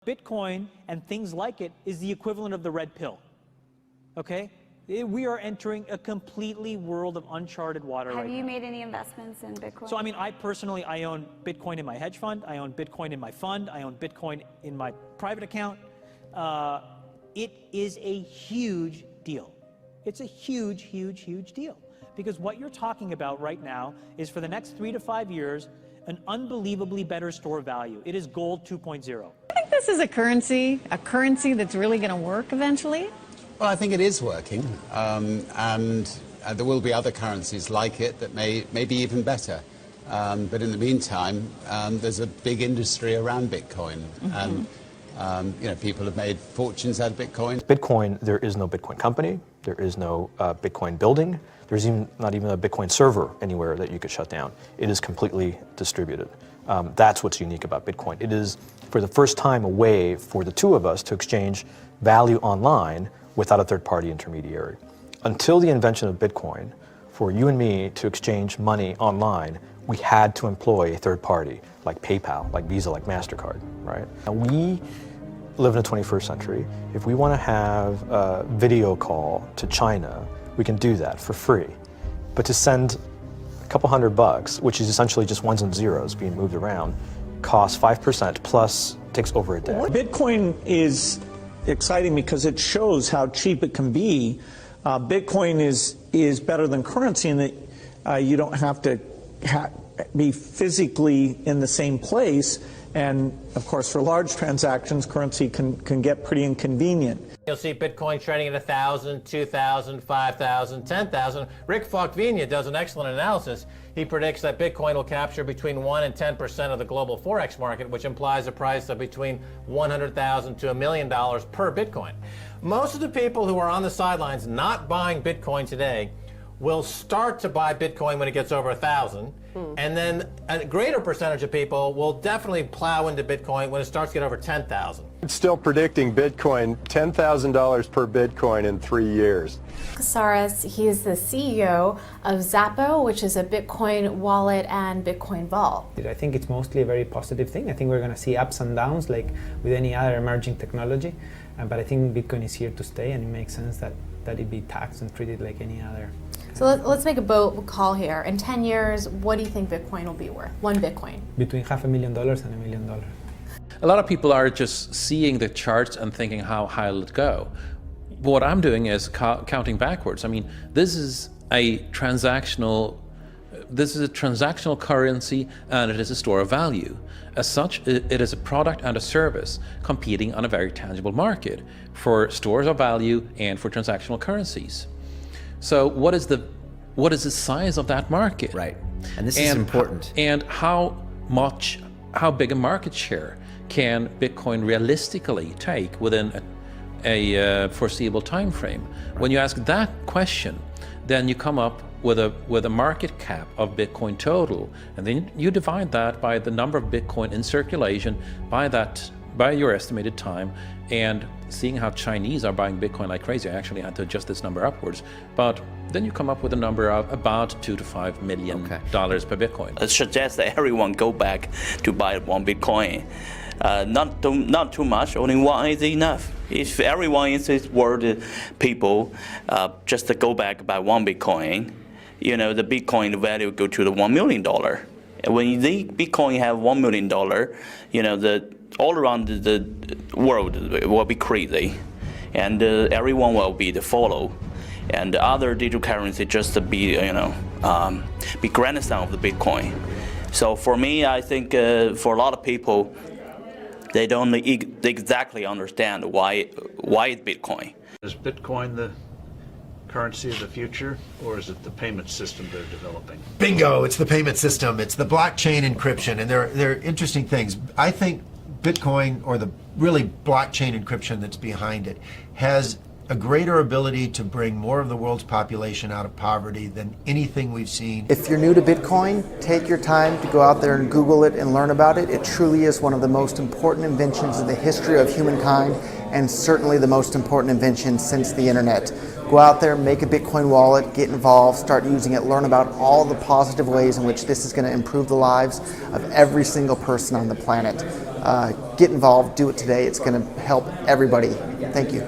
Bitcoin and things like it is the equivalent of the red pill, okay? We are entering a completely world of uncharted water right now. Have you made any investments in Bitcoin? So, I mean, I personally, I own Bitcoin in my hedge fund, I own Bitcoin in my fund, I own Bitcoin in my private account. It is a huge deal. It's a huge, huge, huge deal. Because what you're talking about right now is for the next 3 to 5 years, an unbelievably better store of value. It is gold 2.0. I think this is a currency that's really going to work eventually. Well, I think it is working, and there will be other currencies like it that may be even better. But in the meantime, there's a big industry around Bitcoin, and you know, people have made fortunes out of Bitcoin. Bitcoin, there is no Bitcoin company, there is no Bitcoin building, there's not even a Bitcoin server anywhere that you could shut down. It is completely distributed. That's what's unique about Bitcoin. It is, for the first time, a way for the two of us to exchange value online without a third-party intermediary. Until the invention of Bitcoin, for you and me to exchange money online, we had to employ a third party, like PayPal, like Visa, like MasterCard, right? And we live in the 21st century. If we want to have a video call to China, we can do that for free. But to send a couple $100, which is essentially just ones and zeros being moved around, costs 5% plus takes over a day. Bitcoin is exciting because it shows how cheap it can be. Bitcoin is better than currency in that you don't have to be physically in the same place, and of course for large transactions currency can get pretty inconvenient. You'll see Bitcoin trading at 1,000, 2,000, 5,000, 10,000. Rick Falkvinia does an excellent analysis. He predicts that Bitcoin will capture between 1 and 10% of the global Forex market, which implies a price of between $100,000 to $1 million per Bitcoin. Most of the people who are on the sidelines not buying Bitcoin today will start to buy Bitcoin when it gets over 1,000, and then a greater percentage of people will definitely plow into Bitcoin when it starts to get over 10,000. It's still predicting Bitcoin, $10,000 per Bitcoin in 3 years. Casares, he is the CEO of Zappo, which is a Bitcoin wallet and Bitcoin vault. I think it's mostly a very positive thing. I think we're going to see ups and downs like with any other emerging technology, but I think Bitcoin is here to stay, and it makes sense that it be taxed and treated like any other. So let's make a bold call here. In 10 years, what do you think Bitcoin will be worth? One Bitcoin? Between $500,000 and $1 million. A lot of people are just seeing the charts and thinking, how high will it go? What I'm doing is counting backwards. I mean, this is a transactional currency, and it is a store of value. As such, it is a product and a service competing on a very tangible market for stores of value and for transactional currencies. So what is the size of that market? Right, and this is important. And how big a market share can Bitcoin realistically take within a foreseeable time frame? Right. When you ask that question, then you come up with a market cap of Bitcoin total, and then you divide that by the number of Bitcoin in circulation by your estimated time, and seeing how Chinese are buying Bitcoin like crazy. I actually had to adjust this number upwards, but then you come up with a number of about $2 to $5 million per Bitcoin. It suggests that everyone go back to buy one Bitcoin. Not too much, only one is enough. If everyone in this world, people just to go back buy one Bitcoin, you know, the Bitcoin value go to the $1 million. When the Bitcoin have $1 million, you know, all around the world will be crazy, and everyone will be the follow, and the other digital currency just to be, you know, be grandson of the Bitcoin. So for me, I think for a lot of people, they don't exactly understand why it's Bitcoin. Is Bitcoin the currency of the future, or is it the payment system they're developing? Bingo! It's the payment system. It's the blockchain encryption, and they're interesting things. I think Bitcoin, or the really blockchain encryption that's behind it, has a greater ability to bring more of the world's population out of poverty than anything we've seen. If you're new to Bitcoin, take your time to go out there and Google it and learn about it. It truly is one of the most important inventions in the history of humankind, and certainly the most important invention since the internet. Go out there, make a Bitcoin wallet, get involved, start using it, learn about all the positive ways in which this is going to improve the lives of every single person on the planet. Get involved, do it today. It's going to help everybody. Thank you.